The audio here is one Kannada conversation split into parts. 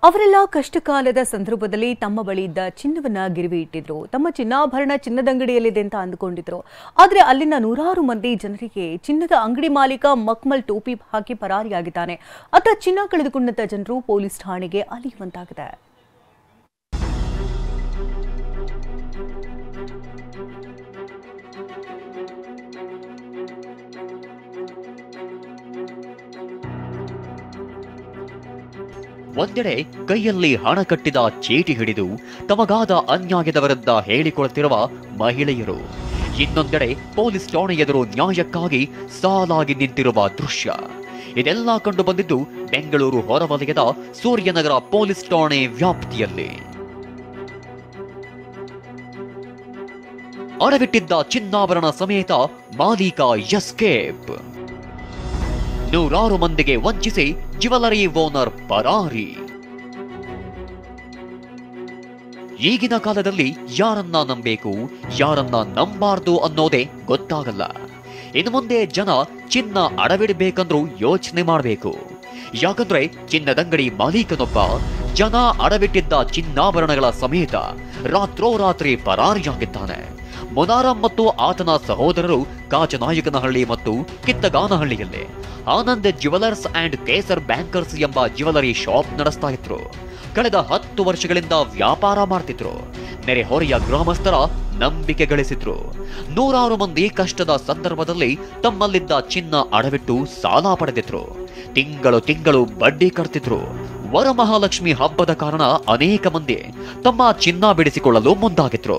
ಅವರೆಲ್ಲ ಕಷ್ಟಕಾಲದ ಸಂದರ್ಭದಲ್ಲಿ ತಮ್ಮ ಬಳಿ ಇದ್ದ ಚಿನ್ನವನ್ನ ಗಿರವಿ ಇಟ್ಟಿದ್ರು. ತಮ್ಮ ಚಿನ್ನಾಭರಣ ಚಿನ್ನದಂಗಡಿಯಲ್ಲಿದೆ ಅಂತ ಅಂದುಕೊಂಡಿದ್ರು. ಆದರೆ ಅಲ್ಲಿನ ನೂರಾರು ಮಂದಿ ಜನರಿಗೆ ಚಿನ್ನದ ಅಂಗಡಿ ಮಾಲೀಕ ಮಕ್ಮಲ್ ಟೋಪಿ ಹಾಕಿ ಪರಾರಿಯಾಗಿದ್ದಾನೆ. ಅತ್ತ ಚಿನ್ನ ಕಳೆದುಕೊಂಡಂತ ಜನರು ಪೊಲೀಸ್ ಠಾಣೆಗೆ ಅಲಿಯುವಂತಾಗಿದೆ. ಒಂದೆಡೆ ಕೈಯಲ್ಲಿ ಹಣ ಕಟ್ಟಿದ ಚೀಟಿ ಹಿಡಿದು ತಮಗಾದ ಅನ್ಯಾಯದ ವಿರುದ್ಧ ಹೇಳಿಕೊಳ್ಳುತ್ತಿರುವ ಮಹಿಳೆಯರು, ಇನ್ನೊಂದೆಡೆ ಪೊಲೀಸ್ ಠಾಣೆ ಎದುರು ನ್ಯಾಯಕ್ಕಾಗಿ ಸಾಲಾಗಿ ನಿಂತಿರುವ ದೃಶ್ಯ. ಇದೆಲ್ಲ ಕಂಡು ಬಂದಿದ್ದು ಬೆಂಗಳೂರು ಹೊರವಲಯದ ಸೂರ್ಯನಗರ ಪೊಲೀಸ್ ಠಾಣೆ ವ್ಯಾಪ್ತಿಯಲ್ಲಿ. ಅಡವಿಟ್ಟಿದ್ದ ಚಿನ್ನಾಭರಣ ಸಮೇತ ಮಾಲೀಕ ಎಸ್ಕೇಪ್. ನೂರಾರು ಮಂದಿಗೆ ವಂಚಿಸಿ ಜ್ಯುವೆಲರಿ ಓನರ್ ಪರಾರಿ. ಈಗಿನ ಕಾಲದಲ್ಲಿ ಯಾರನ್ನ ನಂಬಬೇಕು, ಯಾರನ್ನ ನಂಬಾರ್ದು ಅನ್ನೋದೇ ಗೊತ್ತಾಗಲ್ಲ. ಇನ್ನು ಮುಂದೆ ಜನ ಚಿನ್ನ ಅಡವಿಡಬೇಕಂದ್ರೂ ಯೋಚನೆ ಮಾಡಬೇಕು. ಯಾಕಂದ್ರೆ ಚಿನ್ನದಂಗಡಿ ಮಾಲೀಕನೊಬ್ಬ ಜನ ಅಡವಿಟ್ಟಿದ್ದ ಚಿನ್ನಾಭರಣಗಳ ಸಮೇತ ರಾತ್ರೋರಾತ್ರಿ ಪರಾರಿಯಾಗಿದ್ದಾನೆ. ಮುನಾರಂ ಮತ್ತು ಆತನ ಸಹೋದರರು ಕಾಚನಾಯಕನಹಳ್ಳಿ ಮತ್ತು ಕಿತ್ತಗಾನಹಳ್ಳಿಯಲ್ಲಿ Anand jewellers and Kesar bankers ಎಂಬ ಜ್ಯುವೆಲರಿ ಶಾಪ್ ನಡೆಸ್ತಾ ಇದ್ರು. ಕಳೆದ 10 ವರ್ಷಗಳಿಂದ ವ್ಯಾಪಾರ ಮಾಡ್ತಿದ್ರು. ನೆರೆಹೊರೆಯ ಗ್ರಾಮಸ್ಥರ ನಂಬಿಕೆ ಗಳಿಸಿದ್ರು. ನೂರಾರು ಮಂದಿ ಕಷ್ಟದ ಸಂದರ್ಭದಲ್ಲಿ ತಮ್ಮಲ್ಲಿದ್ದ ಚಿನ್ನ ಅಡವಿಟ್ಟು ಸಾಲ ಪಡೆದಿದ್ರು. ತಿಂಗಳು ಬಡ್ಡಿ ಕಟ್ತಿದ್ರು. ವರಮಹಾಲಕ್ಷ್ಮಿ ಹಬ್ಬದ ಕಾರಣ ಅನೇಕ ಮಂದಿ ತಮ್ಮ ಚಿನ್ನ ಬಿಡಿಸಿಕೊಳ್ಳಲು ಮುಂದಾಗಿದ್ರು.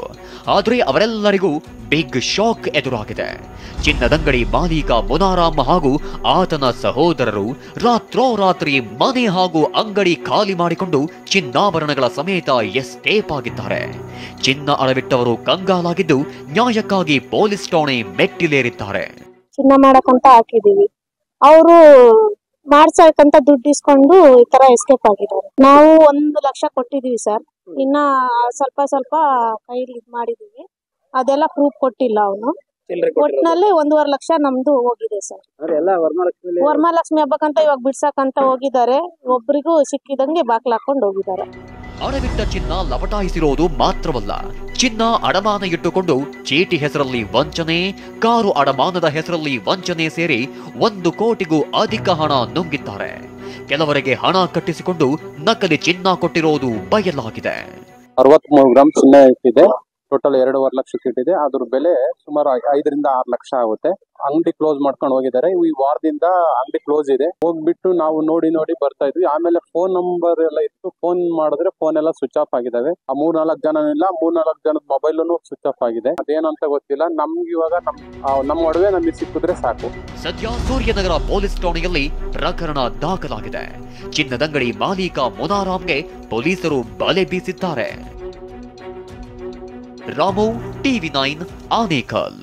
ಆದರೆ ಅವರೆಲ್ಲರಿಗೂ ಬಿಗ್ ಶಾಕ್ ಎದುರಾಗಿದೆ. ಚಿನ್ನದಂಗಡಿ ಮಾಲೀಕ ಮುನಾರಾಮ್ ಹಾಗೂ ಆತನ ಸಹೋದರರು ರಾತ್ರೋರಾತ್ರಿ ಮನೆ ಹಾಗೂ ಅಂಗಡಿ ಖಾಲಿ ಮಾಡಿಕೊಂಡು ಚಿನ್ನಾಭರಣಗಳ ಸಮೇತ ಎಸ್ಕೇಪ್ ಆಗಿದ್ದಾರೆ. ಚಿನ್ನ ಅಡವಿಟ್ಟವರು ಕಂಗಾಲಾಗಿದ್ದು ನ್ಯಾಯಕ್ಕಾಗಿ ಪೊಲೀಸ್ ಠಾಣೆ ಮೆಟ್ಟಿಲೇರಿದ್ದಾರೆ. ಚಿನ್ನ ಮಾಡಕಂತ ಹಾಕಿದೀವಿ, ಅವರು ಮಾಡ್ಸಕ್ಕಂತ ದುಡ್ಡು ಇಸ್ಕೊಂಡು ಈ ತರ ಎಸ್ಕೇಪ್ ಆಗಿದ್ದಾರೆ. ನಾವು 1 ಲಕ್ಷ ಕೊಟ್ಟಿದೀವಿ ಸರ್, ಇನ್ನ ಸ್ವಲ್ಪ ಕೈಲಿ ಇದ್ ಮಾಡಿದೀವಿ. ಅದೆಲ್ಲ ಪ್ರೂಫ್ ಕೊಟ್ಟಿಲ್ಲ ಅವನು. ಒಟ್ನಲ್ಲಿ 1.5 ಲಕ್ಷ ನಮ್ದು ಹೋಗಿದೆ ಸರ್. ವರಮಹಾಲಕ್ಷ್ಮಿ ಹಬ್ಬಕ್ಕಂತ ಇವಾಗ ಬಿಡ್ಸಕ್ಕಂತ ಹೋಗಿದ್ದಾರೆ. ಒಬ್ರಿಗೂ ಸಿಕ್ಕಿದಂಗೆ ಬಾಕ್ಲ ಹಾಕೊಂಡು ಹೋಗಿದ್ದಾರೆ. ಅಡವಿಟ್ಟ ಚಿನ್ನ ಲಪಟಾಯಿಸಿರೋದು ಮಾತ್ರವಲ್ಲ, ಚಿನ್ನ ಅಡಮಾನ ಇಟ್ಟುಕೊಂಡು ಚೀಟಿ ಹೆಸರಲ್ಲಿ ವಂಚನೆ, ಕಾರು ಅಡಮಾನದ ಹೆಸರಲ್ಲಿ ವಂಚನೆ ಸೇರಿ 1 ಕೋಟಿಗೂ ಅಧಿಕ ಹಣ ನುಂಗಿದ್ದಾರೆ. ಕೆಲವರಿಗೆ ಹಣ ಕಟ್ಟಿಸಿಕೊಂಡು ನಕಲಿ ಚಿನ್ನ ಕೊಟ್ಟಿರೋದು ಬಯಲಾಗಿದೆ. 63 ಗ್ರಾಮ್ ಚಿನ್ನ ಇಟ್ಟಿದೆ. ಟೋಟಲ್ 2.5 ಲಕ್ಷಕ್ಕೆ ಇಟ್ಟಿದೆ. ಅದ್ರ ಬೆಲೆ ಸುಮಾರು 5 ರಿಂದ 6 ಲಕ್ಷ ಆಗುತ್ತೆ. ಅಂಗಡಿ ಕ್ಲೋಸ್ ಮಾಡ್ಕೊಂಡು ಹೋಗಿದ್ದಾರೆ. ಈ ವಾರದಿಂದ ಅಂಗಡಿ ಕ್ಲೋಸ್ ಇದೆ. ಹೋಗ್ಬಿಟ್ಟು ನಾವು ನೋಡಿ ಬರ್ತಾ ಇದ್ವಿ. ಆಮೇಲೆ ಫೋನ್ ನಂಬರ್ ಎಲ್ಲ ಇತ್ತು. ಫೋನ್ ಮಾಡಿದ್ರೆ ಫೋನ್ ಎಲ್ಲ ಸ್ವಿಚ್ ಆಫ್ ಆಗಿದಾವೆ. 3-4 ಜನ ಇಲ್ಲ, 3-4 ಜನದ ಮೊಬೈಲ್ ಸ್ವಿಚ್ ಆಫ್ ಆಗಿದೆ. ಅದೇನಂತ ಗೊತ್ತಿಲ್ಲ. ನಮ್ಗೆ ಇವಾಗ ನಮ್ಮ ಒಡವೆ ನಮಗೆ ಸಿಕ್ಕಿದ್ರೆ ಸಾಕು. ಸದ್ಯ ಸೂರ್ಯನಗರ ಪೊಲೀಸ್ ಠಾಣೆಯಲ್ಲಿ ಪ್ರಕರಣ ದಾಖಲಾಗಿದೆ. ಚಿನ್ನದಂಗಡಿ ಮಾಲೀಕ ಮುನಾರಾಮ್ಗೆ ಪೊಲೀಸರು ಬಲೆ ಬೀಸಿದ್ದಾರೆ. ರಾಮು, TV9 ಆನೇಕಲ್.